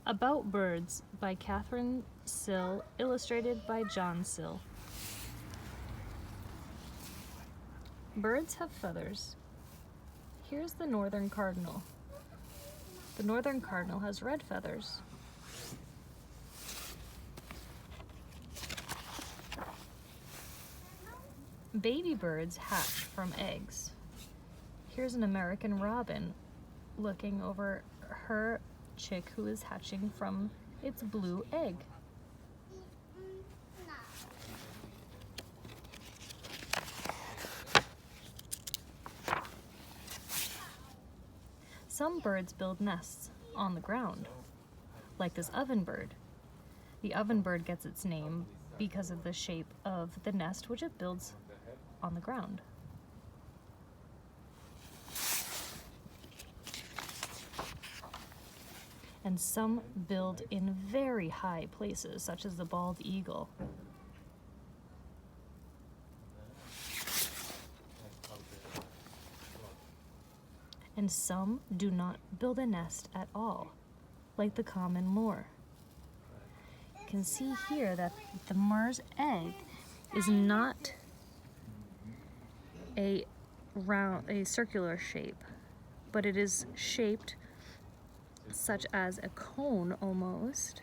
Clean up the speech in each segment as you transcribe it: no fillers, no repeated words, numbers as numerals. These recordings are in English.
About Birds by Catherine Sill, illustrated by John Sill. Birds have feathers. Here's the northern cardinal. The northern cardinal has red feathers. Baby birds hatch from eggs. Here's an American robin looking over her chick who is hatching from its blue egg. Some birds build nests on the ground, like this ovenbird. The ovenbird gets its name because of the shape of the nest which it builds on the ground. And some build in very high places, such as the bald eagle. And some do not build a nest at all, like the common moor. You can see here that the moor's egg is not a circular shape, but it is shaped such as a cone almost,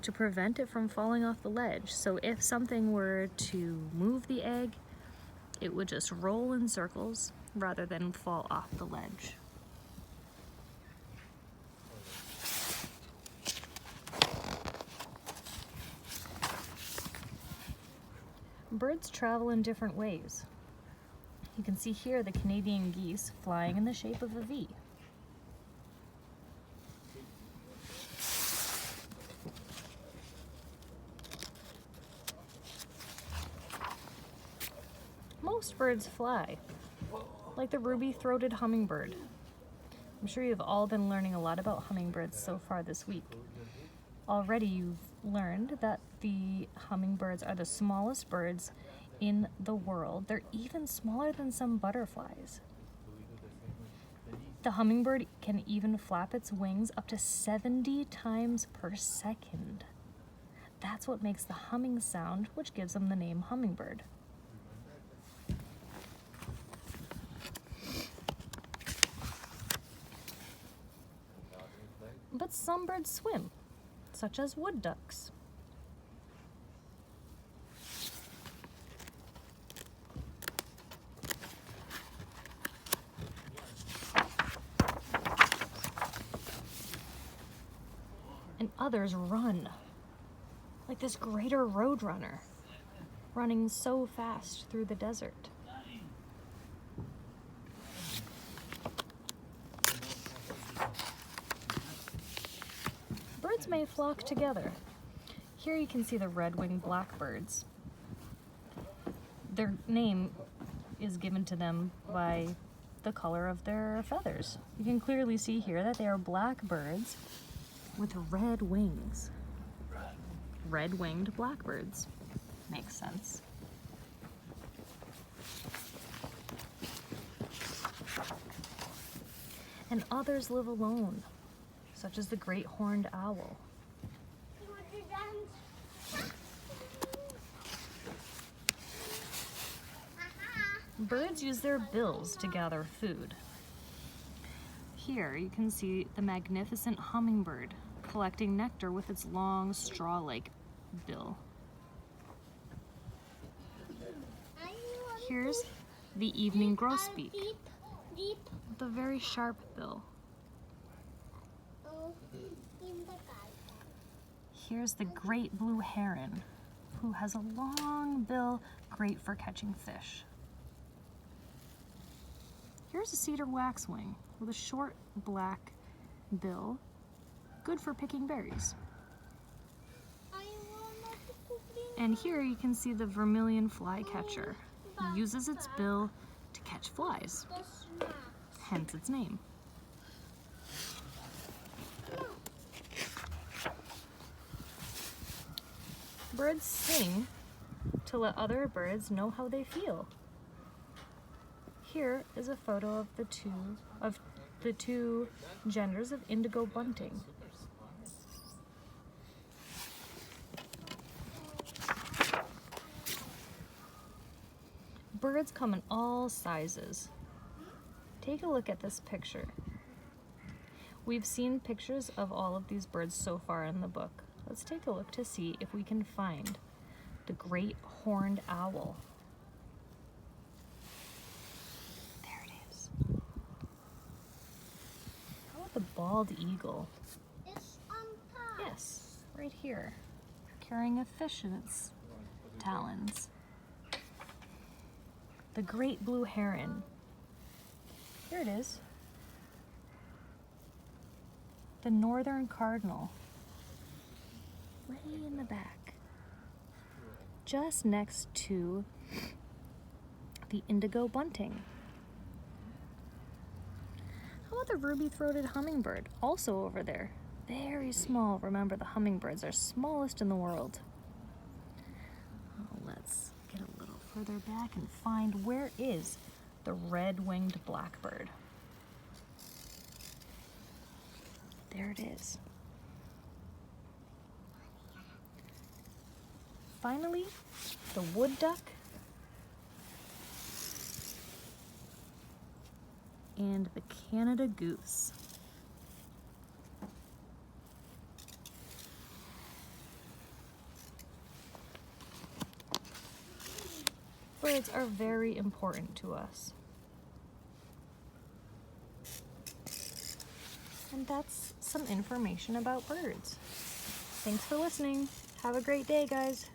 to prevent it from falling off the ledge. So if something were to move the egg, it would just roll in circles rather than fall off the ledge. Birds travel in different ways. You can see here the Canadian geese flying in the shape of a V. Most birds fly, like the ruby-throated hummingbird. I'm sure you've all been learning a lot about hummingbirds so far this week. Already you've learned that the hummingbirds are the smallest birds in the world. They're even smaller than some butterflies. The hummingbird can even flap its wings up to 70 times per second. That's what makes the humming sound, which gives them the name hummingbird. But some birds swim, such as wood ducks. And others run, like this greater roadrunner, running so fast through the desert. Birds may flock together. Here you can see the red-winged blackbirds. Their name is given to them by the color of their feathers. You can clearly see here that they are blackbirds with red wings. Red-winged blackbirds. Makes sense. And others live alone, such as the great horned owl. Birds use their bills to gather food. Here you can see the magnificent hummingbird collecting nectar with its long straw-like bill. Here's the evening grosbeak, the very sharp bill. Here's the great blue heron, who has a long bill, great for catching fish. Here's a cedar waxwing with a short black bill, good for picking berries. And here you can see the vermilion flycatcher. It uses its bill to catch flies, hence its name. Birds sing to let other birds know how they feel. Here is a photo of the two genders of indigo bunting. Birds come in all sizes. Take a look at this picture. We've seen pictures of all of these birds so far in the book. Let's take a look to see if we can find the great horned owl. There it is. How about the bald eagle? It's on top. Yes, right here, carrying a fish in its talons. The great blue heron. Here it is. The northern cardinal. Way in the back. Just next to the indigo bunting. How about the ruby-throated hummingbird? Also over there. Very small. Remember, the hummingbirds are smallest in the world. Oh, let's get a little further back and find where is the red-winged blackbird. There it is. Finally, the wood duck and the Canada goose. Birds are very important to us. And that's some information about birds. Thanks for listening. Have a great day, guys.